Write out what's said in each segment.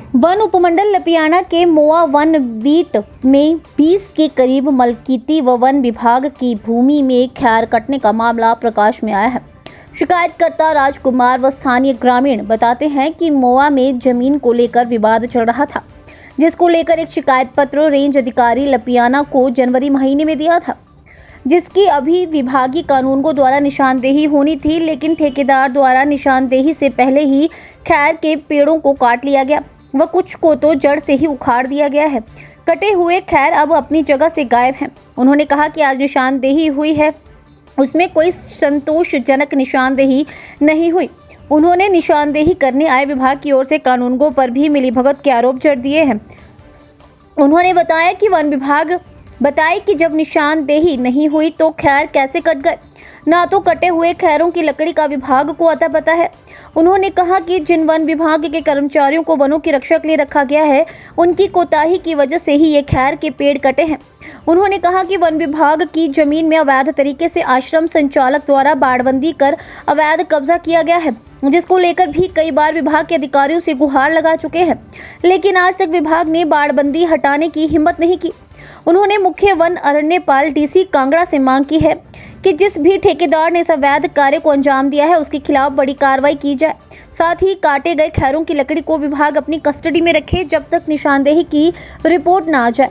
One उपमंडल लपियाना के मोआ one beat में 20 के करीब मलकीती व वन विभाग की भूमि में खैर कटने का मामला प्रकाश में आया है। शिकायतकर्ता राजकुमार व स्थानीय ग्रामीण बताते हैं कि मोआ में जमीन को लेकर विवाद चल रहा था, जिसको लेकर एक शिकायत पत्र रेंज अधिकारी लपियाना को जनवरी महीने में दिया था, जिसकी अभी विभागीय कानूनगो द्वारा निशानदेही होनी थी, लेकिन ठेकेदार द्वारा निशानदेही से पहले ही खैर के पेड़ों को काट लिया गया व कुछ को तो जड़ से ही उखाड़ दिया गया है। कटे हुए खैर अब अपनी जगह से गायब हैं। उन्होंने कहा कि आज निशानदेही हुई है, उसमें कोई संतोषजनक निशानदेही नहीं हुई। उन्होंने निशानदेही करने आए विभाग की ओर से कानूनगो पर भी मिलीभगत के आरोप जड़ दिए हैं। उन्होंने बताया कि वन विभाग बताए कि जब निशानदेही नहीं हुई तो खैर कैसे कट गए, ना तो कटे हुए खैरों की लकड़ी का विभाग को अता पता है। उन्होंने कहा कि जिन वन विभाग के कर्मचारियों को वनों की रक्षा के लिए रखा गया है, उनकी कोताही की वजह से ही ये खैर के पेड़ कटे हैं। उन्होंने कहा कि वन विभाग की जमीन में अवैध तरीके से आश्रम संचालक द्वारा बाड़बंदी कर अवैध कब्जा किया गया है, जिसको लेकर भी कई बार विभाग के अधिकारियों से गुहार लगा चुके हैं, लेकिन आज तक विभाग ने बाड़बंदी हटाने की हिम्मत नहीं की। उन्होंने मुख्य वन अरण्यपाल डीसी कांगड़ा से मांग की है कि जिस भी ठेकेदार ने इस अवैध कार्य को अंजाम दिया है, उसके खिलाफ बड़ी कार्रवाई की जाए। साथ ही काटे गए खैरों की लकड़ी को विभाग अपनी कस्टडी में रखे जब तक निशानदेही की रिपोर्ट ना आ जाए।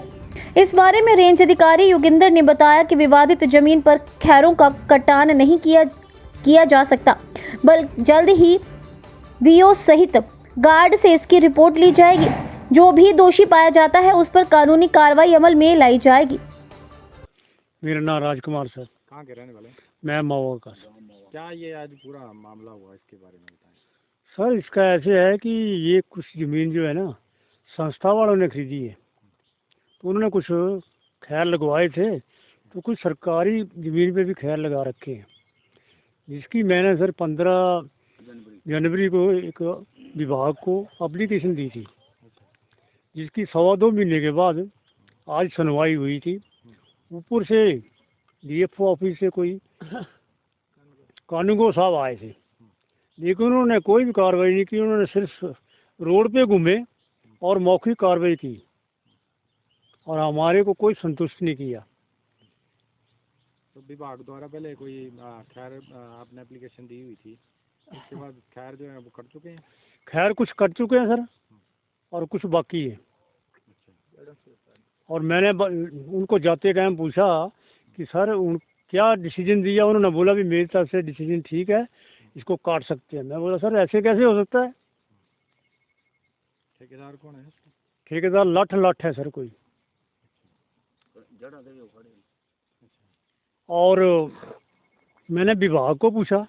इस बारे में रेंज अधिकारी योगिंदर ने बताया कि विवादित जमीन पर खैरों का कटान नहीं किया जा सकता, बल्कि जल्द ही वीओ सहित गार्ड से इसकी रिपोर्ट ली जाएगी। जो भी दोषी पाया जाता है उस पर कानूनी कार्रवाई अमल में लाई जाएगी। मेरा नाम राजकुमार सर। कहाँ के रहने वाले? मैं महुआ का। क्या ये आज पूरा मामला हुआ, इसके बारे में बताएं। सर इसका ऐसे है कि ये कुछ ज़मीन जो है ना संस्था वालों ने खरीदी है, तो उन्होंने कुछ खैर लगवाए थे, तो कुछ सरकारी ज़मीन पे भी खैर लगा रखे हैं, जिसकी मैंने सर 15 जनवरी को एक विभाग को एप्लीकेशन दी थी, जिसकी 1.25 महीने के बाद आज सुनवाई हुई थी। ऊपर से डीएफओ ऑफिस से कोई कानूनगो साहब आए थे, लेकिन उन्होंने कोई भी कार्रवाई नहीं की। उन्होंने सिर्फ रोड पे घूमे और मौखिक कार्रवाई की और हमारे को कोई संतुष्ट नहीं किया। तो विभाग द्वारा पहले कोई खैर आपने एप्लीकेशन दी हुई थी, उसके बाद खैर जो है वो कट चुके हैं? खैर कुछ कट चुके हैं सर और कुछ बाकी है। और मैंने उनको जाते टाइम पूछा कि सर क्या डिसीजन दिया। उन्होंने बोला भी मेरी तरफ से डिसीजन ठीक है, इसको काट सकते हैं। मैं बोला सर ऐसे कैसे हो सकता है। ठेकेदार कौन है? ठेकेदार लठ है सर कोई। और मैंने विभाग को पूछा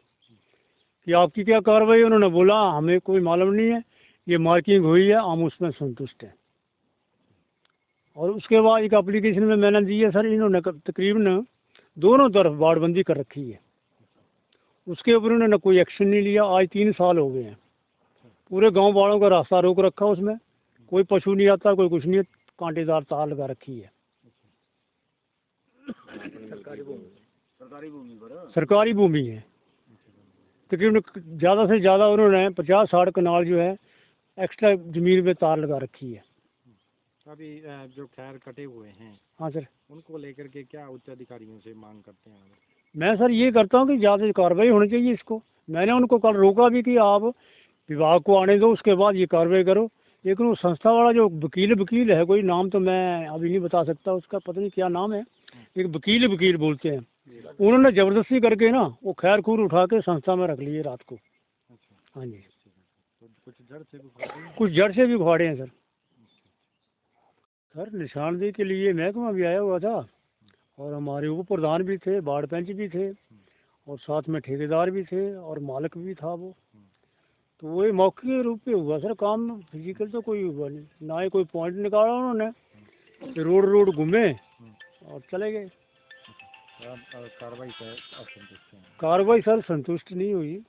कि आपकी क्या कार्रवाई। उन्होंने बोला हमें कोई मालूम नहीं है, ये मार्किंग हुई है, हम उसमें संतुष्ट हैं। और उसके बाद एक एप्लीकेशन में मैंने दी है सर, इन्होंने तकरीबन दोनों तरफ बाड़बंदी कर रखी है, उसके ऊपर उन्होंने कोई एक्शन नहीं लिया। आज 3 साल हो गए हैं, पूरे गांव वालों का रास्ता रोक रखा, उसमें कोई पशु नहीं आता, कोई कुछ नहीं, कांटेदार तार लगा रखी है। सरकारी भूमि है, तकरीबन ज़्यादा से ज़्यादा उन्होंने 50-60 कनाल जो है एक्स्ट्रा ज़मीन में तार लगा रखी है। अभी जो खैर कटे हुए हैं, हाँ सर, उनको लेकर के क्या उच्च अधिकारियों से मांग करते हैं? मैं सर ये करता हूँ कि ज़्यादा कार्रवाई होनी चाहिए इसको। मैंने उनको कल रोका भी कि आप विभाग को आने दो, उसके बाद ये कार्रवाई करो, लेकिन वो संस्था वाला जो वकील है, कोई नाम तो मैं अभी नहीं बता सकता उसका, पता नहीं क्या नाम है, एक वकील बोलते हैं, उन्होंने ज़बरदस्ती करके ना वो खैर खूर उठा के संस्था में रख लिए रात को। हाँ जी, कुछ जड़ से भी उखाड़े हैं सर। सर निशानदेही के लिए महकमा भी आया हुआ था और हमारे उप प्रधान भी थे, वार्ड पंच भी थे और साथ में ठेकेदार भी थे और मालिक भी था वो। तो वही मौखिक रूप पे हुआ सर काम, फिजिकल तो कोई हुआ नहीं, ना ही कोई पॉइंट निकाला उन्होंने, रोड घूमे और चले गए। कार्रवाई सर संतुष्ट नहीं हुई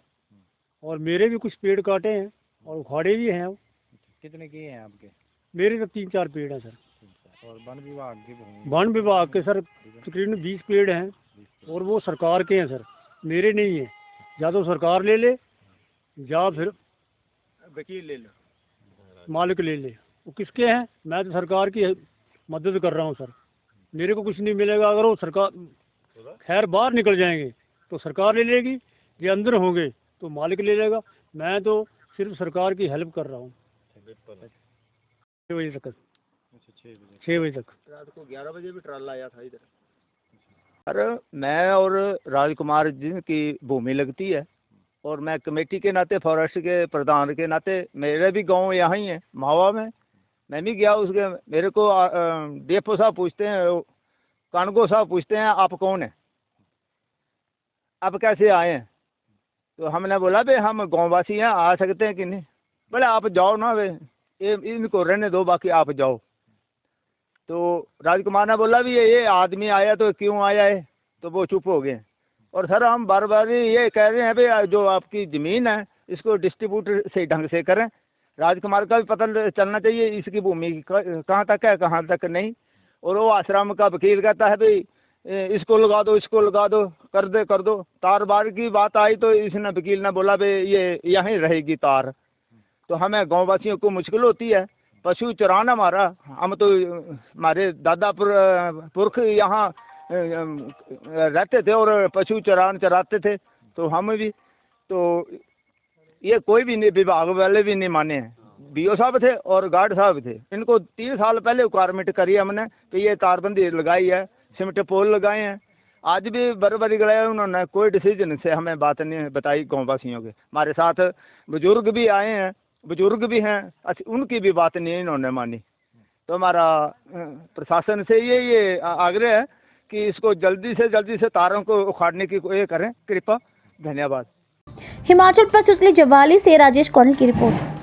और मेरे भी कुछ पेड़ काटे हैं और उखाड़े भी हैं। कितने किए हैं आपके? मेरे तो 3-4 पेड़ हैं सर। और वन विभाग के सर तकरीबन 20 पेड़ हैं और वो सरकार के हैं सर, मेरे नहीं हैं। या तो सरकार ले ले या फिर वकील ले लो। मालिक ले ले। वो किसके हैं? मैं तो सरकार की मदद कर रहा हूँ सर, मेरे को कुछ नहीं मिलेगा। अगर वो सरकार खैर बाहर निकल जाएंगे तो सरकार ले लेगी, ये अंदर होंगे तो मालिक ले लेगा। मैं तो सिर्फ सरकार की हेल्प कर रहा हूँ। 6 बजे तक, 6 बजे तक रात को 11 बजे भी ट्राला आया था इधर। अरे मैं और राजकुमार जी की भूमि लगती है और मैं कमेटी के नाते, फॉरेस्ट के प्रधान के नाते, मेरे भी गांव यहाँ ही है मावा में। मैं भी गया उसके, मेरे को डीएफओ साहब पूछते हैं, कानगो साहब पूछते हैं आप कौन है, आप कैसे आए हैं? तो हमने बोला भाई हम गाँववासी हैं, आ सकते हैं कि नहीं? बोले आप जाओ ना, वे इनको रहने दो, बाकी आप जाओ। तो राजकुमार ने बोला भी ये आदमी आया तो क्यों आया है, तो वो चुप हो गए। और सर हम बार बार ये कह रहे हैं भाई जो आपकी ज़मीन है इसको डिस्ट्रीब्यूट सही ढंग से करें। राजकुमार का भी पता चलना चाहिए इसकी भूमि कहाँ तक है कहाँ तक नहीं। और वो आश्रम का वकील कहता है भाई इसको लगा दो, इसको लगा दो, कर दो। तार बार की बात आई तो इसने वकील ने बोला भाई ये यहीं रहेगी तार। तो हमें गाँववासियों को मुश्किल होती है, पशु चराना हमारा, हम तो हमारे दादा पुरख यहाँ रहते थे और पशु चराते थे, तो हम भी, तो ये कोई भी नहीं, विभाग वाले भी नहीं माने हैं। बीओ साहब थे और गार्ड साहब थे, इनको 3 साल पहले रिक्वायरमेंट करी हमने कि ये तारबंदी लगाई है, सीमेंट पोल लगाए हैं। आज भी बराबरी गए उन्होंने, कोई डिसीजन से हमें बात नहीं बताई गाँववासियों के। हमारे साथ बुजुर्ग भी आए हैं, बुजुर्ग भी हैं, उनकी भी बात नहीं इन्होंने मानी। तो हमारा प्रशासन से ये आग्रह है कि इसको जल्दी से तारों को उखाड़ने की ये करें कृपा। धन्यवाद। हिमाचल प्रस्तुत जवाली से राजेश कौल की रिपोर्ट।